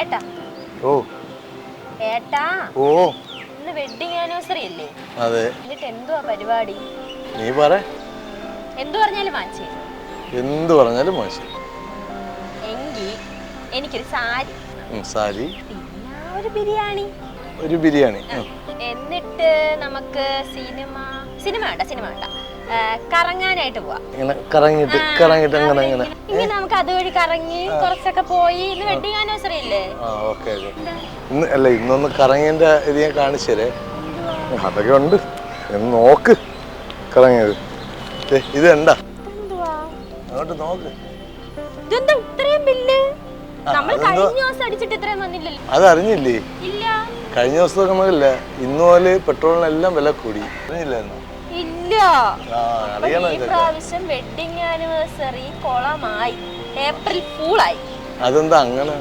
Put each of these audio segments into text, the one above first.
ഏട്ടാ ഓ ഏട്ടാ ഓ ഇന്ന് വെഡിങ് ആനിവേഴ്സറി അല്ലേ? അതെ. എന്നിട്ട് എന്തുവാ പരിപാടി? നീ പറ. എന്തു പറഞ്ഞാലും വാങ്ങിച്ചു. എന്ത് പറഞ്ഞാലും വാങ്ങിച്ചു. എങ്കിൽ എനിക്കൊരു സാരി. സാരി പിന്നെ ഒരു ബിരിയാണി. ഒരു ബിരിയാണി. എന്നിട്ട് നമുക്ക് സിനിമ വേണ്ട കറങ്ങാനായിട്ട് പോവാം. കറങ്ങിട്ട് അങ്ങനെ ഇനി നമുക്ക് അതുവഴി കറങ്ങി കുറച്ചൊക്കെ പോയി. ഇന്ന് വെഡിങ് ആനിവേഴ്സറി അല്ലേ? ഇന്നൊന്ന് കറങ്ങിന്റെ ഇത് ഞാൻ കാണിച്ചു തരേ. അതൊക്കെ ഉണ്ട് എന്ന് നോക്ക്. കറങ്ങിയത് ഇത് കണ്ടാ? അങ്ങോട്ട് നോക്ക്. അതറിഞ്ഞില്ലേ? കഴിഞ്ഞ ദിവസമൊന്നുമില്ല, ഇന്ന് പോലെ പെട്രോളിനെല്ലാം വില കൂടി. അറിഞ്ഞില്ലായിരുന്നു? ഇല്ല. ഈ പ്രാവശ്യം വെഡിങ് ആനിവേഴ്സറി കൊളമായി. ഏപ്രിൽ ഫൂളായി. അതെന്താ അങ്ങനെ?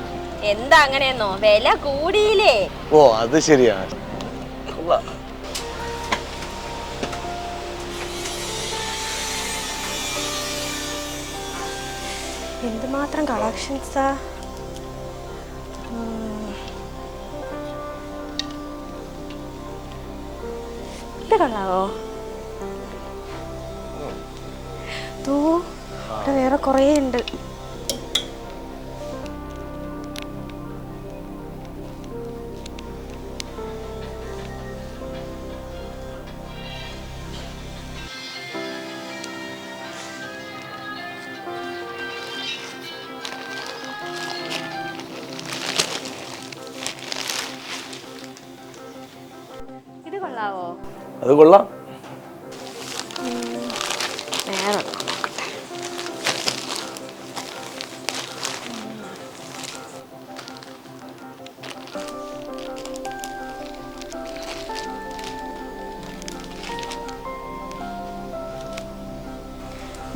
എന്താ അങ്ങനെയെന്നോ, വില കൂടിയില്ലേ? ഓ അത് ശരിയാണ്. എന്തുമാത്രം കളക്ഷൻസാ. ഇത് കൊള്ളാവോ? ഇവിടെ വേറെ കുറേ ഉണ്ട്. ഇത് കൊള്ളാവോ? അത് കൊള്ളാം. വേറെ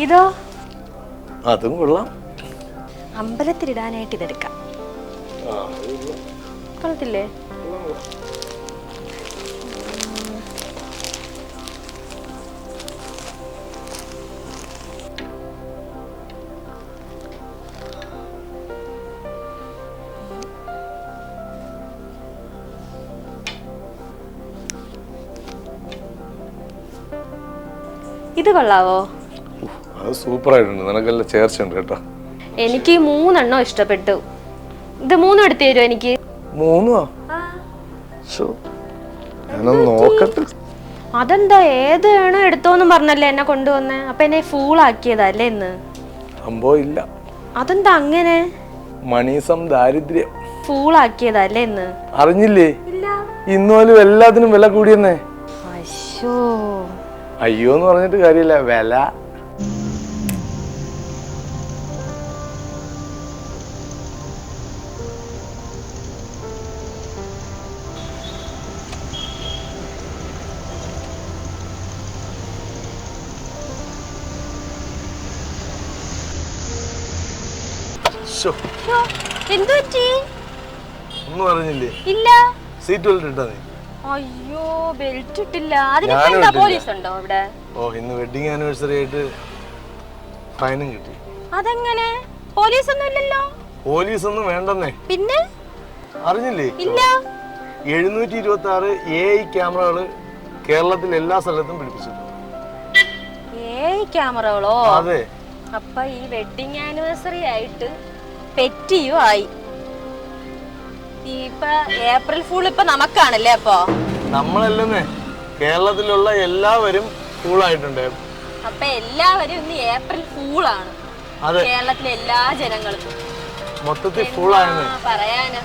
ഇതോ? അതും കൊള്ളാം. അമ്പലത്തിലിടാനായിട്ട് ഇതെടുക്കാം. കൊള്ളത്തില്ലേ? ഇത് കൊള്ളാവോ? അത് സൂപ്പർ ആയിട്ടുണ്ട്. നിനക്കെല്ലാം ചേർച്ചയുണ്ട് കേട്ടോ. എനിക്ക് 3 ഇഷ്ടപ്പെട്ടു. ഇത് 3 എടുത്തു തരുമോ എനിക്ക്? 3? നോക്കട്ടെ. അതെന്താ, ഏത് വേണോ എടുത്തോന്നും പറഞ്ഞല്ലേ എന്നെ കൊണ്ടുവന്നേ. അപ്പൊ എന്നെ ഫൂളാക്കിയതല്ലേ ഇന്ന്? സംഭവം ഇല്ല. അതെന്താ അങ്ങനെ? മണീസം ദാരിദ്ര്യം. ഫൂളാക്കിയതല്ലേ ഇന്ന്? അറിഞ്ഞില്ലേ? ഇന്നുപോലും എല്ലാത്തിനും വില കൂടിയെന്നേ. അയ്യോ എന്ന് പറഞ്ഞിട്ട് കാര്യമില്ല, വില. ഒന്നും അറിഞ്ഞില്ലേ? ഇല്ല. സീറ്റ് ബെൽറ്റ് ഇട്ടാ നീ? അയ്യോ, ബെൽറ്റ് ഇട്ടില്ല. അതിനെന്താ പോലീസ് ഉണ്ടോ ഇവിടെ? ഓ, ഇന്ന് വെഡിങ് ആനിവേഴ്സറി ആയിട്ട് ഫൈനും കിട്ടി. അതെങ്ങനെ? പോലീസ് ഒന്നും ഇല്ലല്ലോ. പോലീസ് ഒന്നും വേണ്ടെന്നേ. പിന്നെ അറിഞ്ഞില്ലേ? ഇല്ല. 726 AI ക്യാമറകള് കേരളത്തിൽ എല്ലാ സ്ഥലത്തും പിടിപ്പിച്ചിട്ടുണ്ട്. AI ക്യാമറകളോ? അതെ. അപ്പൊ ഈ വെഡിങ് ആനിവേഴ്സറി ആയിട്ട് പെറ്റിയും ആയി. ഇപ്പൊ ഏപ്രിൽ ഫൂൾ ഇപ്പൊ നമുക്കാണല്ലേ? അപ്പൊ നമ്മളല്ലെന്നേ, കേരളത്തിലുള്ള എല്ലാവരും ഫൂളായിട്ടുണ്ട്. അപ്പൊ എല്ലാവരും ഇന്ന് ഏപ്രിൽ ഫൂളാണ്. കേരളത്തിലെ എല്ലാ ജനങ്ങൾക്കും മൊത്തത്തിൽ ഫൂളായെന്ന് പറയാനാ.